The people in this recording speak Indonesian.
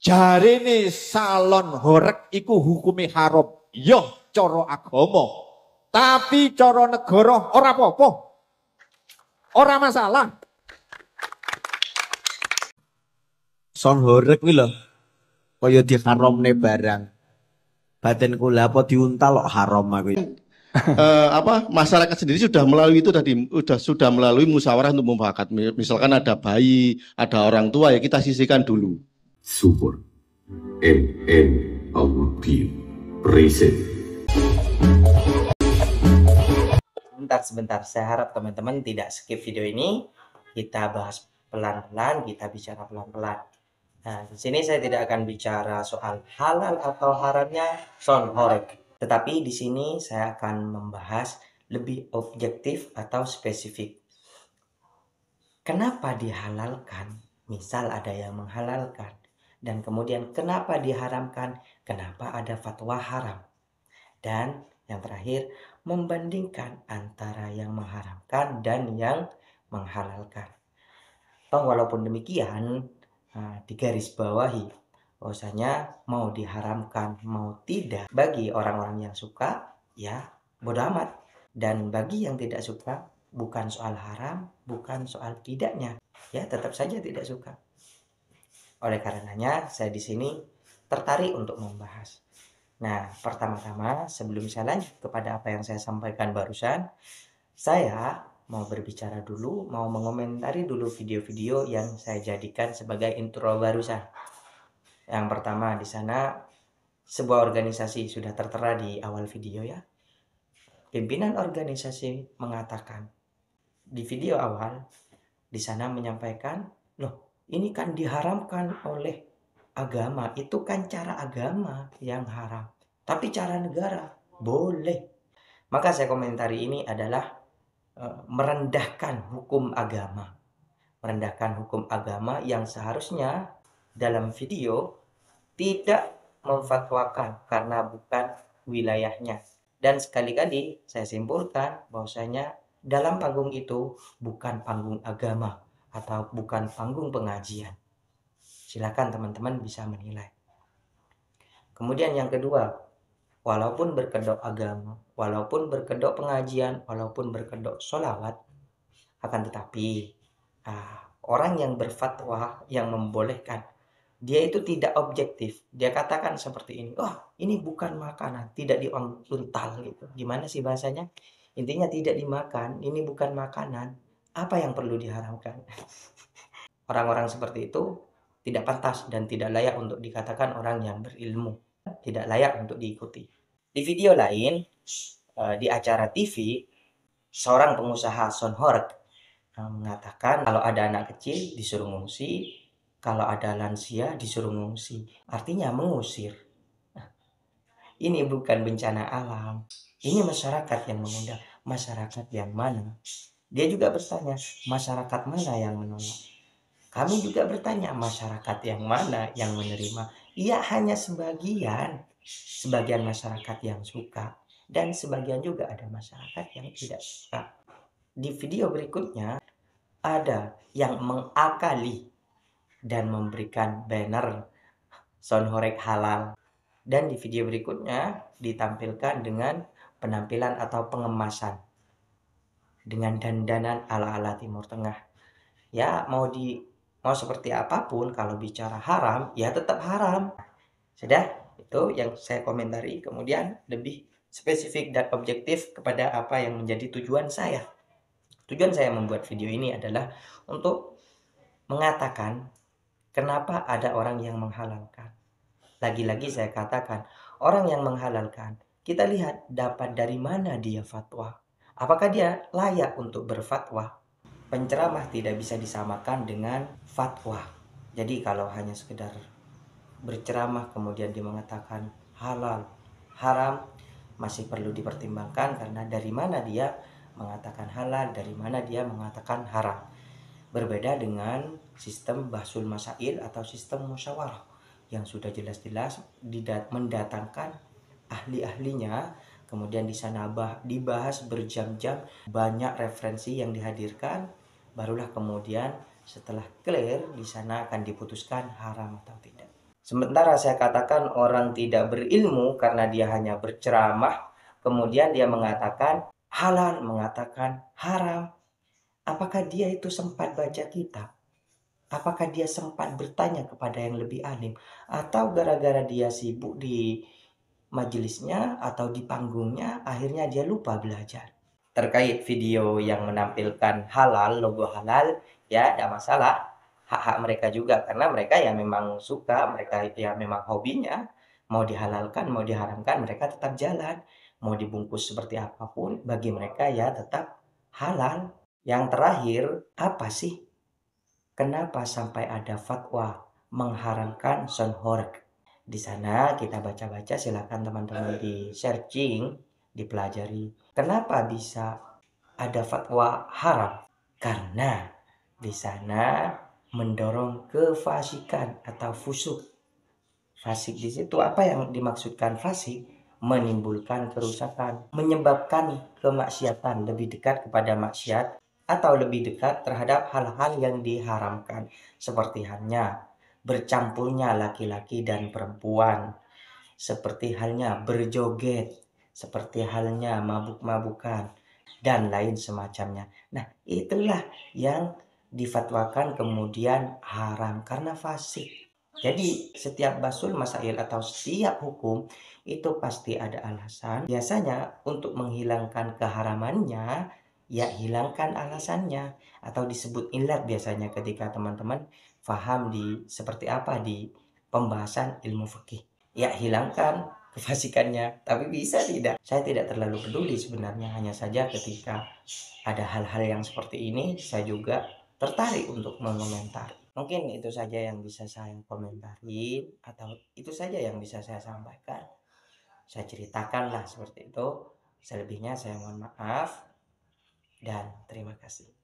Jarine salon horeg iku hukume haram. Yo cara agama. Tapi cara negara ora apa-apa. Ora masalah. Son horeg kuwi lho. Kaya diharamne barang. Batin kula apa diuntal kok haram aku. Masyarakat sendiri sudah melalui itu tadi sudah melalui musyawarah untuk mufakat. Misalkan ada bayi, ada orang tua, ya kita sisihkan dulu. Super NN Audio Present. Sebentar, saya harap teman-teman tidak skip video ini. Kita bahas pelan-pelan, kita bicara pelan-pelan. Nah, di sini saya tidak akan bicara soal halal atau haramnya son horeg. Tetapi di sini saya akan membahas lebih objektif atau spesifik. Kenapa dihalalkan? Misal ada yang menghalalkan. Dan kemudian kenapa diharamkan? Kenapa ada fatwa haram? Dan yang terakhir, membandingkan antara yang mengharamkan dan yang menghalalkan. Walaupun demikian, digarisbawahi bahwasanya mau diharamkan mau tidak, bagi orang-orang yang suka ya bodo amat, dan bagi yang tidak suka bukan soal haram, bukan soal tidaknya, ya tetap saja tidak suka. Oleh karenanya saya di sini tertarik untuk membahas. Nah, pertama-tama sebelum saya lanjut kepada apa yang saya sampaikan barusan, saya mau berbicara dulu, mau mengomentari dulu video-video yang saya jadikan sebagai intro barusan. Yang pertama di sana sebuah organisasi sudah tertera di awal video ya. Pimpinan organisasi mengatakan di video awal di sana menyampaikan, loh ini kan diharamkan oleh agama, itu kan cara agama yang haram, tapi cara negara boleh. Maka saya komentari ini adalah merendahkan hukum agama. Merendahkan hukum agama yang seharusnya dalam video tidak memfatwakan karena bukan wilayahnya. Dan sekali-kali saya simpulkan bahwasanya dalam panggung itu bukan panggung agama atau bukan panggung pengajian. Silakan teman-teman bisa menilai. Kemudian yang kedua, walaupun berkedok agama, walaupun berkedok pengajian, walaupun berkedok sholawat, akan tetapi orang yang berfatwa yang membolehkan, dia itu tidak objektif. Dia katakan seperti ini, ini bukan makanan, tidak diuntal gitu. Gimana sih bahasanya? Intinya tidak dimakan, ini bukan makanan. Apa yang perlu diharamkan? Orang-orang seperti itu tidak pantas dan tidak layak untuk dikatakan orang yang berilmu. Tidak layak untuk diikuti. Di video lain, di acara TV, seorang pengusaha son horeg mengatakan kalau ada anak kecil disuruh ngungsi, kalau ada lansia disuruh ngungsi. Artinya mengusir. Ini bukan bencana alam. Ini masyarakat yang mengundang. Masyarakat yang mana? Dia juga bertanya, masyarakat mana yang menolak? Kami juga bertanya, masyarakat yang mana yang menerima? Iya, hanya sebagian. Sebagian masyarakat yang suka. Dan sebagian juga ada masyarakat yang tidak suka. Di video berikutnya, ada yang mengakali dan memberikan banner son horeg halal. Dan di video berikutnya ditampilkan dengan penampilan atau pengemasan. Dengan dandanan ala-ala Timur Tengah. Ya, mau seperti apapun, kalau bicara haram, ya tetap haram. Sudah, itu yang saya komentari. Kemudian lebih spesifik dan objektif kepada apa yang menjadi tujuan saya. Tujuan saya membuat video ini adalah untuk mengatakan kenapa ada orang yang menghalalkan. Lagi-lagi saya katakan, orang yang menghalalkan, kita lihat dapat dari mana dia fatwa. Apakah dia layak untuk berfatwa? Penceramah tidak bisa disamakan dengan fatwa. Jadi kalau hanya sekedar berceramah kemudian dia mengatakan halal, haram, masih perlu dipertimbangkan karena dari mana dia mengatakan halal, dari mana dia mengatakan haram. Berbeda dengan sistem bahsul masail atau sistem musyawarah yang sudah jelas-jelas mendatangkan ahli-ahlinya, kemudian di sana dibahas berjam-jam, banyak referensi yang dihadirkan. Barulah kemudian setelah clear di sana akan diputuskan haram atau tidak. Sementara saya katakan orang tidak berilmu karena dia hanya berceramah, kemudian dia mengatakan halal, mengatakan haram. Apakah dia itu sempat baca kitab? Apakah dia sempat bertanya kepada yang lebih alim? Atau gara-gara dia sibuk di majelisnya atau di panggungnya, akhirnya dia lupa belajar? Terkait video yang menampilkan halal, logo halal, ya tidak masalah. Hak-hak mereka juga, karena mereka ya memang suka, mereka itu ya memang hobinya. Mau dihalalkan, mau diharamkan, mereka tetap jalan. Mau dibungkus seperti apapun, bagi mereka ya tetap halal. Yang terakhir, apa sih? Kenapa sampai ada fatwa mengharamkan sonhorek? Di sana kita baca-baca, silakan teman-teman di searching, dipelajari. Kenapa bisa ada fatwa haram? Karena di sana mendorong kefasikan atau fusuk. Fasik di situ apa yang dimaksudkan fasik? Menimbulkan kerusakan, menyebabkan kemaksiatan, lebih dekat kepada maksiat atau lebih dekat terhadap hal-hal yang diharamkan, seperti halnya bercampurnya laki-laki dan perempuan, seperti halnya berjoget, seperti halnya mabuk-mabukan, dan lain semacamnya. Nah, itulah yang difatwakan kemudian haram karena fasik. Jadi setiap basul masail atau setiap hukum itu pasti ada alasan. Biasanya untuk menghilangkan keharamannya, ya hilangkan alasannya. Atau disebut ilat biasanya ketika teman-teman faham di seperti apa di pembahasan ilmu fikih. Ya hilangkan kefasikannya, tapi bisa tidak. Saya tidak terlalu peduli sebenarnya, hanya saja ketika ada hal-hal yang seperti ini, saya juga tertarik untuk mengomentari. Mungkin itu saja yang bisa saya komentari, atau itu saja yang bisa saya sampaikan. Saya ceritakanlah seperti itu. Selebihnya saya mohon maaf dan terima kasih.